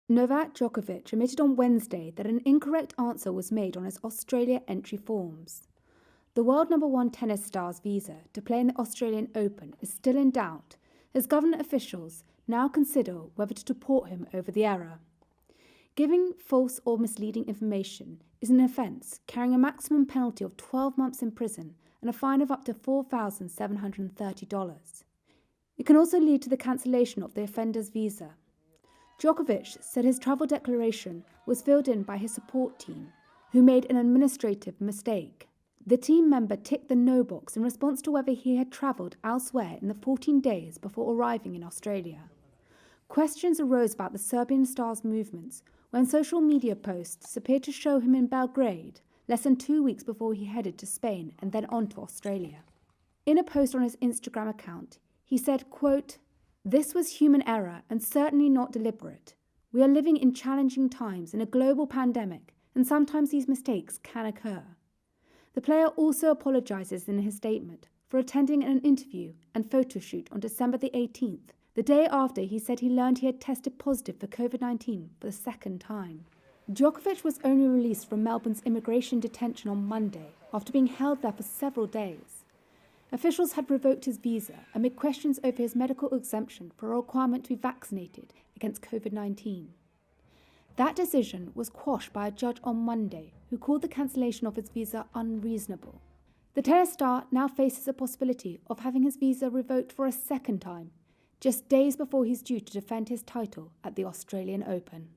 Novak Djokovic admitted on Wednesday that an incorrect answer was made on his Australia entry forms. The world number one tennis star's visa to play in the Australian Open is still in doubt as government officials now consider whether to deport him over the error. Giving false or misleading information is an offence carrying a maximum penalty of 12 months in prison and a fine of up to $4,730. It can also lead to the cancellation of the offender's visa. Djokovic said his travel declaration was filled in by his support team, who made an administrative mistake. The team member ticked the no box in response to whether he had travelled elsewhere in the 14 days before arriving in Australia. Questions arose about the Serbian star's movements when social media posts appeared to show him in Belgrade less than 2 weeks before he headed to Spain and then on to Australia. In a post on his Instagram account, he said, quote, "This was human error and certainly not deliberate. We are living in challenging times in a global pandemic, and sometimes these mistakes can occur." The player also apologises in his statement for attending an interview and photo shoot on December the 18th, the day after he said he learned he had tested positive for COVID-19 for the second time. Djokovic was only released from Melbourne's immigration detention on Monday after being held there for several days. Officials had revoked his visa amid questions over his medical exemption for a requirement to be vaccinated against COVID-19. That decision was quashed by a judge on Monday, who called the cancellation of his visa unreasonable. The tennis star now faces the possibility of having his visa revoked for a second time, just days before he's due to defend his title at the Australian Open.